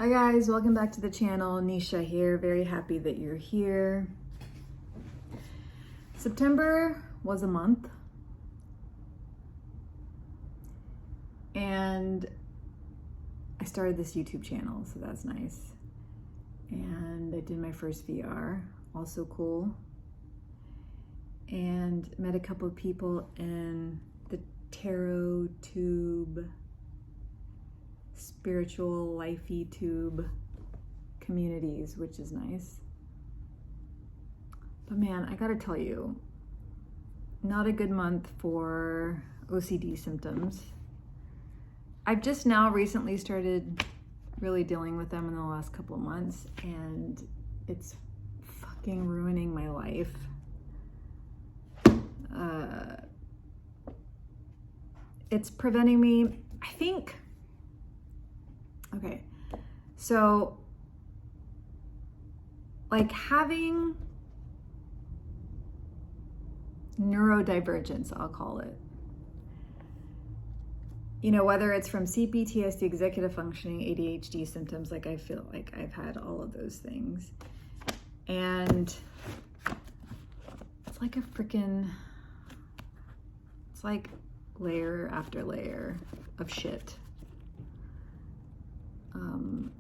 Hi guys, welcome back to the channel. Nisha here, very happy that you're here. September was a month and I started this YouTube channel, so that's nice. And I did my first VR, also cool. And met a couple of people in the tarot tube, spiritual lifey tube communities, which is nice. But man, I gotta tell you, not a good month for OCD symptoms. I've just now recently started really dealing with them in the last couple of months, and it's fucking ruining my life. It's preventing me, I think. Okay, so like having neurodivergence, I'll call it. You know, whether it's from CPTSD, executive functioning, ADHD symptoms, like I feel like I've had all of those things. And it's like a freaking, it's like layer after layer of shit.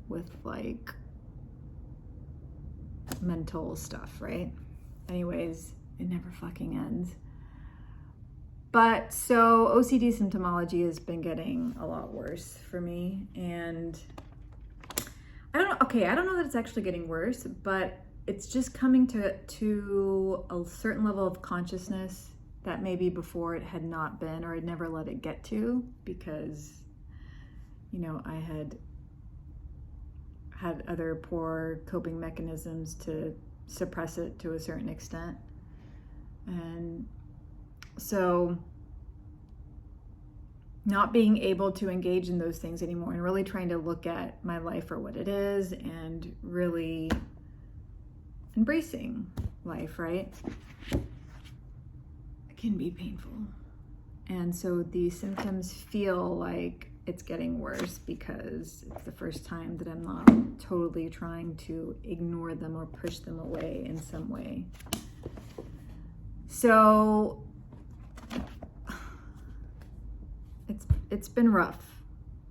With like mental stuff, right? Anyways, it never fucking ends. But so OCD symptomology has been getting a lot worse for me, and I don't know that it's actually getting worse, but it's just coming to a certain level of consciousness that maybe before it had not been, or I'd never let it get to, because, you know, I had other poor coping mechanisms to suppress it to a certain extent. And so not being able to engage in those things anymore and really trying to look at my life for what it is and really embracing life, right? It can be painful. And so these symptoms feel like it's getting worse because it's the first time that I'm not totally trying to ignore them or push them away in some way. So it's been rough.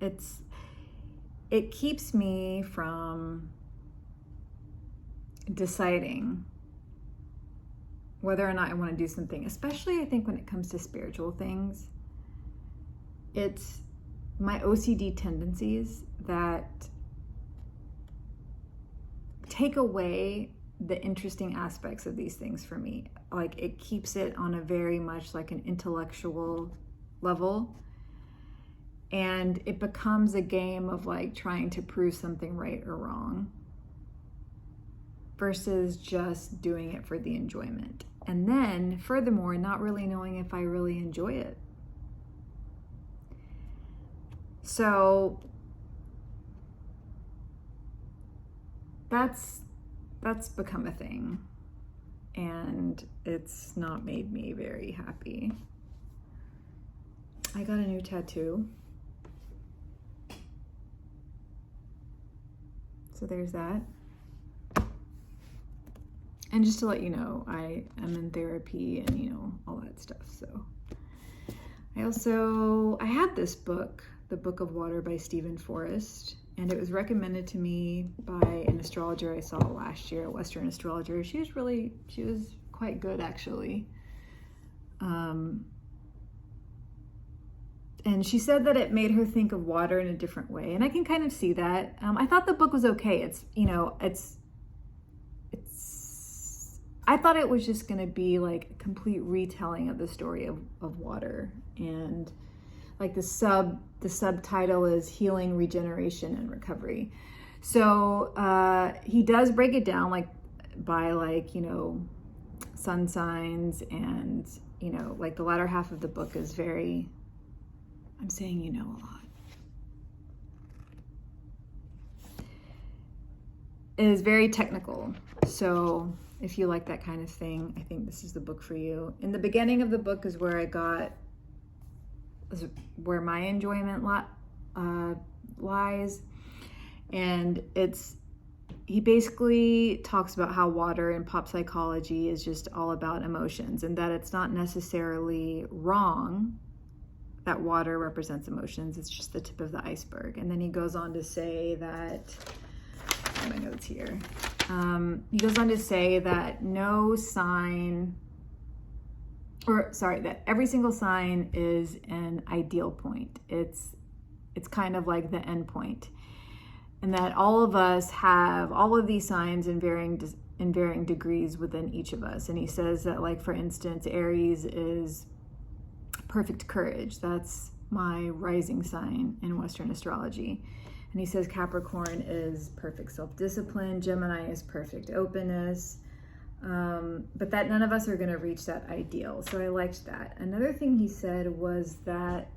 It keeps me from deciding whether or not I want to do something, especially I think when it comes to spiritual things. It's my OCD tendencies that take away the interesting aspects of these things for me. Like, it keeps it on a very much like an intellectual level, and it becomes a game of like trying to prove something right or wrong versus just doing it for the enjoyment. And then furthermore, not really knowing if I really enjoy it. So that's become a thing, and it's not made me very happy. I got a new tattoo. So there's that. And just to let you know, I am in therapy and, you know, all that stuff. So I had this book, The Book of Water by Stephen Forrest, and it was recommended to me by an astrologer I saw last year, a Western astrologer. She was quite good, actually. And she said that it made her think of water in a different way, and I can kind of see that. I thought the book was okay. I thought it was just gonna be like a complete retelling of the story of water, and like the subtitle is Healing, Regeneration, and Recovery. So he does break it down like by like, you know, sun signs, and, you know, like the latter half of the book is very, I'm saying, you know, a lot. It is very technical. So if you like that kind of thing, I think this is the book for you. In the beginning of the book is where where my enjoyment lies. And he basically talks about how water in pop psychology is just all about emotions, and that it's not necessarily wrong that water represents emotions. It's just the tip of the iceberg. And then he goes on to say that, I have my notes here. He goes on to say that that every single sign is an ideal point. It's kind of like the end point. And that all of us have all of these signs in varying degrees within each of us. And he says that, like, for instance, Aries is perfect courage. That's my rising sign in Western astrology. And he says Capricorn is perfect self-discipline. Gemini is perfect openness. But that none of us are going to reach that ideal. So I liked that. Another thing he said was that,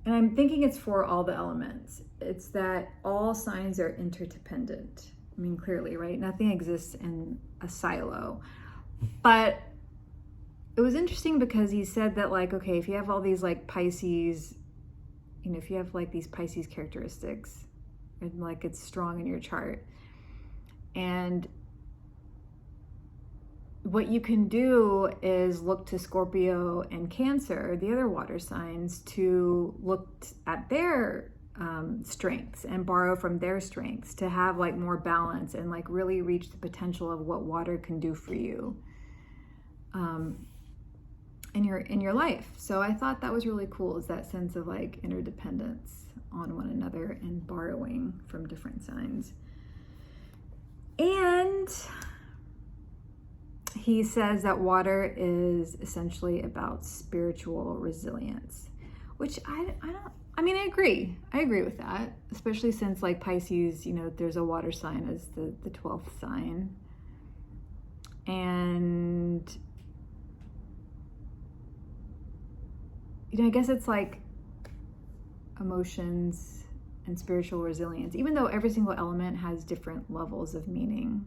and I'm thinking it's for all the elements, it's that all signs are interdependent. I mean, clearly, right? Nothing exists in a silo. But it was interesting because he said that, like, okay, if you have all these, like, Pisces, you know, if you have, like, these Pisces characteristics, and, like, it's strong in your chart, and what you can do is look to Scorpio and Cancer, the other water signs, to look at their strengths and borrow from their strengths to have, like, more balance and, like, really reach the potential of what water can do for you in your life. So I thought that was really cool, is that sense of, like, interdependence on one another and borrowing from different signs. And he says that water is essentially about spiritual resilience, which I agree. I agree with that, especially since, like, Pisces, you know, there's a water sign as the 12th sign. And, you know, I guess it's like emotions and spiritual resilience, even though every single element has different levels of meaning.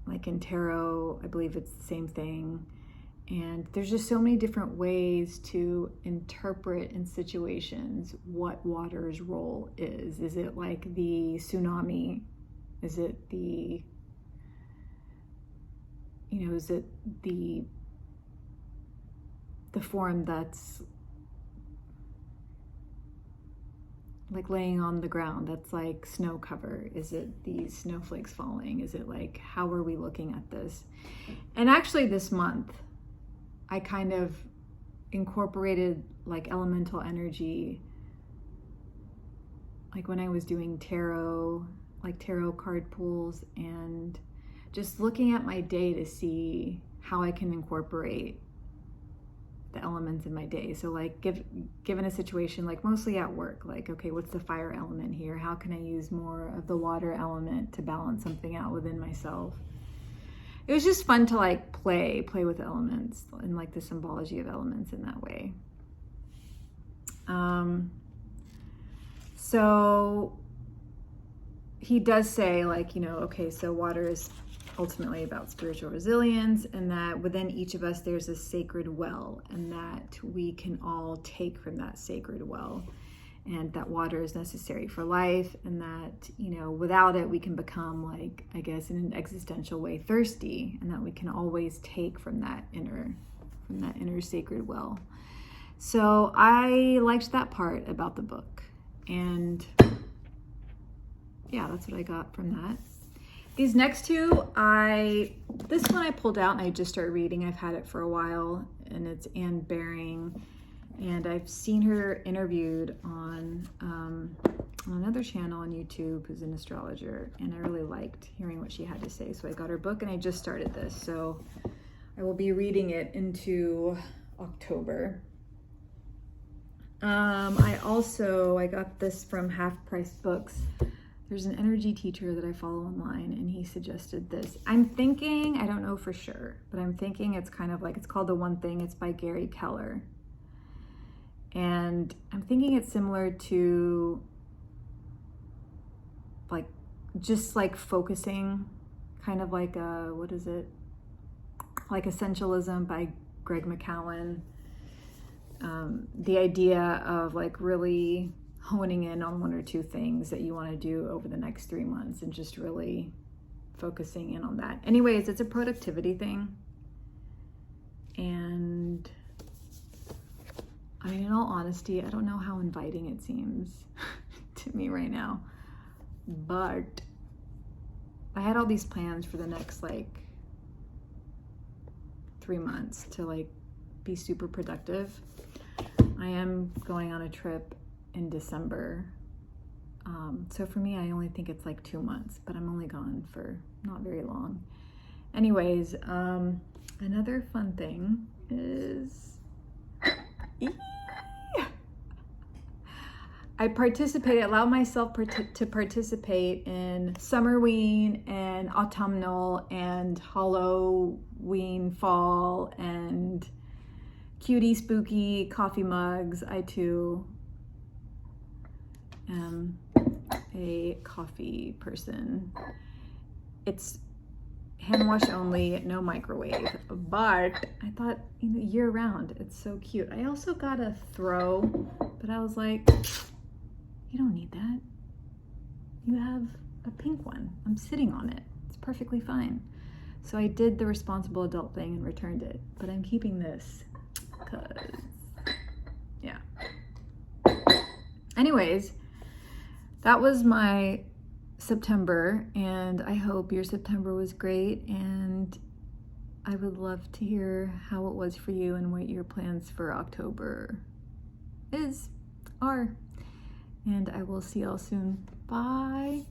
Like in tarot, I believe it's the same thing. And there's just so many different ways to interpret in situations what water's role is. Is it like the tsunami? Is it the, you know, is it the form that's like laying on the ground, that's like snow cover? Is it these snowflakes falling? Is it like, how are we looking at this? And actually this month, I kind of incorporated, like, elemental energy, like when I was doing tarot, like tarot card pulls, and just looking at my day to see how I can incorporate the elements in my day. So, like, given a situation, like mostly at work, like, okay, what's the fire element here? How can I use more of the water element to balance something out within myself? It was just fun to, like, play with elements and, like, the symbology of elements in that way. So he does say, like, you know, okay, so water is ultimately about spiritual resilience, and that within each of us there's a sacred well, and that we can all take from that sacred well, and that water is necessary for life, and that, you know, without it we can become, like, I guess in an existential way, thirsty, and that we can always take from that inner sacred well. So I liked that part about the book, and yeah, that's what I got from that. These next two, this one I pulled out and I just started reading. I've had it for a while, and it's Anne Baring, and I've seen her interviewed on another channel on YouTube who's an astrologer, and I really liked hearing what she had to say. So I got her book and I just started this. So I will be reading it into October. I got this from Half Price Books. There's an energy teacher that I follow online, and he suggested this. I'm thinking, I don't know for sure, but I'm thinking it's kind of like, it's called The One Thing. It's by Gary Keller. And I'm thinking it's similar to, like, just like focusing, kind of like what is it? Like Essentialism by Greg McKeown. The idea of, like, really honing in on 1 or 2 things that you want to do over the next 3 months and just really focusing in on that. Anyways, it's a productivity thing. And I mean, in all honesty, I don't know how inviting it seems to me right now, but I had all these plans for the next like 3 months to like be super productive. I am going on a trip in December. So for me, I only think it's like 2 months, but I'm only gone for not very long. Anyways, another fun thing is I allow myself to participate in Summerween and Autumnal and Halloween, Fall, and Cutie Spooky coffee mugs. I too am a coffee person. It's hand wash only, no microwave, but I thought, year round, it's so cute. I also got a throw, but I was like, you don't need that. You have a pink one. I'm sitting on it. It's perfectly fine. So I did the responsible adult thing and returned it, but I'm keeping this because, yeah. Anyways, that was my September, and I hope your September was great, and I would love to hear how it was for you and what your plans for October are. And I will see y'all soon. Bye.